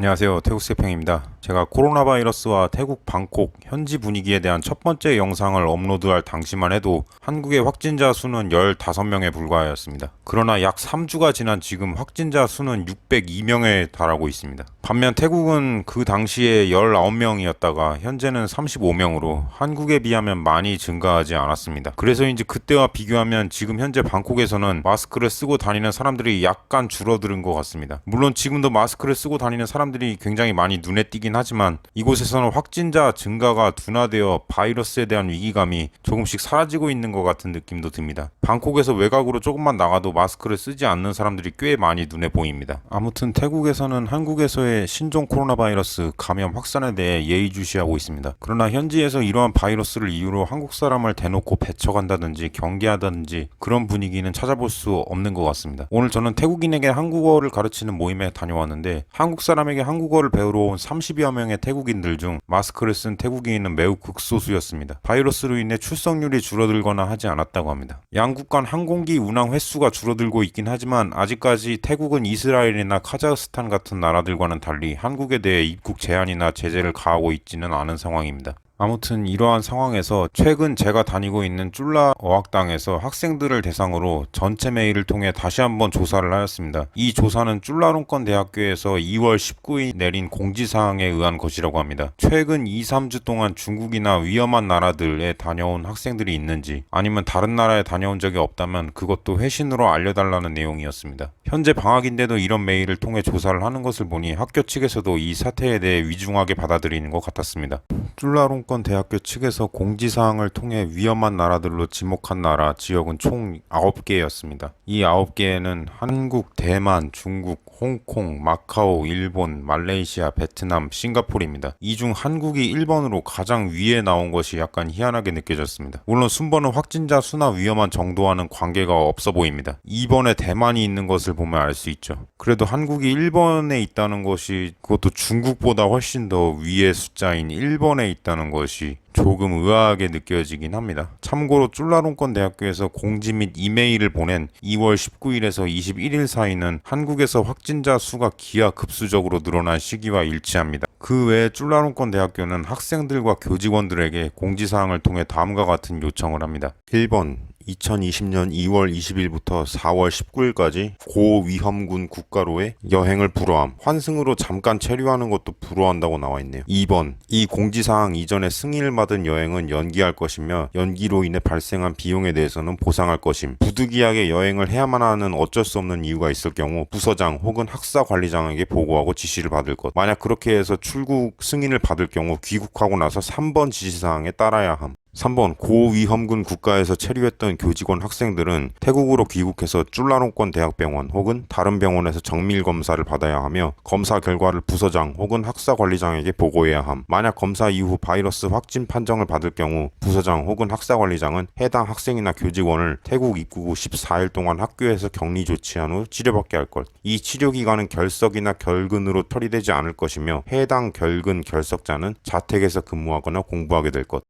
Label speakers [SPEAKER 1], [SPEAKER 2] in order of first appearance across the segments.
[SPEAKER 1] 안녕하세요. 태국 세평입니다. 제가 코로나 바이러스와 태국 방콕 현지 분위기에 대한 첫 번째 영상을 업로드할 당시만 해도 한국의 확진자 수는 15명에 불과하였습니다. 그러나 약 3주가 지난 지금 확진자 수는 602명에 달하고 있습니다. 반면 태국은 그 당시에 19명이었다가 현재는 35명으로 한국에 비하면 많이 증가하지 않았습니다. 그래서인지 그때와 비교하면 지금 현재 방콕에서는 마스크를 쓰고 다니는 사람들이 약간 줄어드는 것 같습니다. 물론 지금도 마스크를 쓰고 다니는 사람들이 굉장히 많이 눈에 띄긴 하지만 이곳에서는 확진자 증가가 둔화되어 바이러스에 대한 위기감이 조금씩 사라지고 있는 것 같은 느낌도 듭니다. 방콕에서 외곽으로 조금만 나가도 마스크를 쓰지 않는 사람들이 꽤 많이 눈에 보입니다. 아무튼 태국에서는 한국에서의 신종 코로나 바이러스 감염 확산에 대해 예의주시하고 있습니다. 그러나 현지에서 이러한 바이러스를 이유로 한국 사람을 대놓고 배척한다든지 경계하다든지 그런 분위기는 찾아볼 수 없는 것 같습니다. 오늘 저는 태국인에게 한국어를 가르치는 모임에 다녀왔는데 한국 사람에게 한국어를 배우러 온 30여 명의 태국인들 중 마스크를 쓴 태국인은 매우 극소수였습니다. 바이러스로 인해 출석률이 줄어들거나 하지 않았다고 합니다. 양국 간 항공기 운항 횟수가 줄어들고 있긴 하지만 아직까지 태국은 이스라엘이나 카자흐스탄 같은 나라들과는 달리 한국에 대해 입국 제한이나 제재를 가하고 있지는 않은 상황입니다. 아무튼 이러한 상황에서 최근 제가 다니고 있는 쫄라 어학당에서 학생들을 대상으로 전체 메일을 통해 다시 한번 조사를 하였습니다. 이 조사는 쫄라롱권 대학교에서 2월 19일 내린 공지사항에 의한 것이라고 합니다. 최근 2, 3주 동안 중국이나 위험한 나라들에 다녀온 학생들이 있는지 아니면 다른 나라에 다녀온 적이 없다면 그것도 회신으로 알려달라는 내용이었습니다. 현재 방학인데도 이런 메일을 통해 조사를 하는 것을 보니 학교 측에서도 이 사태에 대해 위중하게 받아들이는 것 같았습니다. 쫄라롱권 대학교 측에서 공지사항을 통해 위험한 나라들로 지목한 나라 지역은 총 9개였습니다. 이 9개에는 한국, 대만, 중국, 홍콩, 마카오, 일본, 말레이시아, 베트남, 싱가포르입니다. 이 중 한국이 1번으로 가장 위에 나온 것이 약간 희한하게 느껴졌습니다. 물론 순번은 확진자 수나 위험한 정도와는 관계가 없어 보입니다. 2번에 대만이 있는 것을 보면 알 수 있죠. 그래도 한국이 1번에 있다는 것이 그것도 중국보다 훨씬 더 위의 숫자인 1번에 있다는 것이 조금 의아하게 느껴지긴 합니다. 참고로 쫄라롱권 대학교에서 공지 및 이메일을 보낸 2월 19일에서 21일 사이는 한국에서 확진자 수가 기하급수적으로 늘어난 시기와 일치합니다. 그 외에 쫄라롱권 대학교는 학생들과 교직원들에게 공지사항을 통해 다음과 같은 요청을 합니다. 1번 2020년 2월 20일부터 4월 19일까지 고위험군 국가로의 여행을 불허함. 환승으로 잠깐 체류하는 것도 불허한다고 나와 있네요. 2번 이 공지사항 이전에 승인을 받은 여행은 연기할 것이며 연기로 인해 발생한 비용에 대해서는 보상할 것임. 부득이하게 여행을 해야만 하는 어쩔 수 없는 이유가 있을 경우 부서장 혹은 학사관리장에게 보고하고 지시를 받을 것. 만약 그렇게 해서 출국 승인을 받을 경우 귀국하고 나서 3번 지시사항에 따라야 함. 3번 고위험군 국가에서 체류했던 교직원 학생들은 태국으로 귀국해서 쫄라롱권 대학병원 혹은 다른 병원에서 정밀 검사를 받아야 하며 검사 결과를 부서장 혹은 학사관리장에게 보고해야 함. 만약 검사 이후 바이러스 확진 판정을 받을 경우 부서장 혹은 학사관리장은 해당 학생이나 교직원을 태국 입국 후 14일 동안 학교에서 격리 조치한 후 치료받게 할 것. 이 치료기간은 결석이나 결근으로 처리되지 않을 것이며 해당 결근 결석자는 자택에서 근무하거나 공부하게 될 것.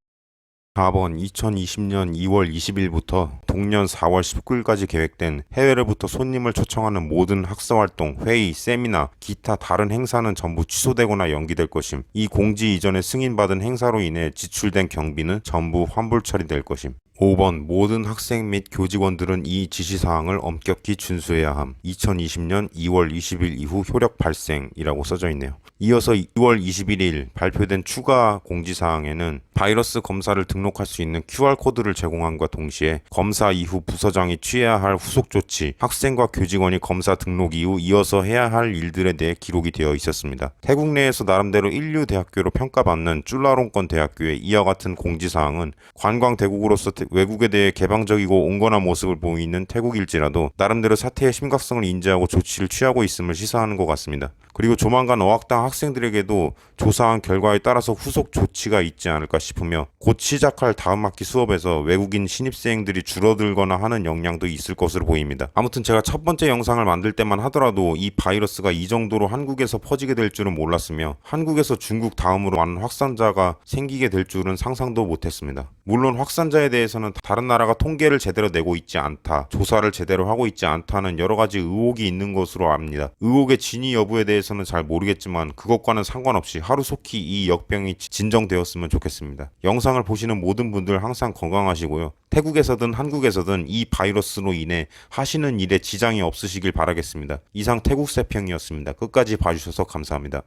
[SPEAKER 1] 4번 2020년 2월 20일부터 동년 4월 19일까지 계획된 해외로부터 손님을 초청하는 모든 학사활동, 회의, 세미나, 기타 다른 행사는 전부 취소되거나 연기될 것임. 이 공지 이전에 승인받은 행사로 인해 지출된 경비는 전부 환불 처리될 것임. 5번 모든 학생 및 교직원들은 이 지시사항을 엄격히 준수해야 함. 2020년 2월 20일 이후 효력 발생이라고 써져 있네요. 이어서 2월 21일 발표된 추가 공지사항에는 바이러스 검사를 등록할 수 있는 QR코드를 제공함과 동시에 검사 이후 부서장이 취해야 할 후속 조치, 학생과 교직원이 검사 등록 이후 이어서 해야 할 일들에 대해 기록이 되어 있었습니다. 태국 내에서 나름대로 인류 대학교로 평가받는 쫄라롱권 대학교의 이와 같은 공지사항은 관광 대국으로서 외국에 대해 개방적이고 온건한 모습을 보이는 태국일지라도 나름대로 사태의 심각성을 인지하고 조치를 취하고 있음을 시사하는 것 같습니다. 그리고 조만간 어학당 학생들에게도 조사한 결과에 따라서 후속 조치가 있지 않을까 싶으며 곧 시작할 다음 학기 수업에서 외국인 신입생들이 줄어들거나 하는 영향도 있을 것으로 보입니다. 아무튼 제가 첫 번째 영상을 만들 때만 하더라도 이 바이러스가 이 정도로 한국에서 퍼지게 될 줄은 몰랐으며 한국에서 중국 다음으로 많은 확산자가 생기게 될 줄은 상상도 못했습니다. 물론 확산자에 대해서는 다른 나라가 통계를 제대로 내고 있지 않다, 조사를 제대로 하고 있지 않다는 여러 가지 의혹이 있는 것으로 압니다. 의혹의 진위 여부에 대해서 대해서는 잘 모르겠지만 그것과는 상관없이 하루속히 이 역병이 진정되었으면 좋겠습니다. 영상을 보시는 모든 분들 항상 건강하시고요. 태국에서든 한국에서든 이 바이러스로 인해 하시는 일에 지장이 없으시길 바라겠습니다. 이상 태국세평이었습니다. 끝까지 봐주셔서 감사합니다.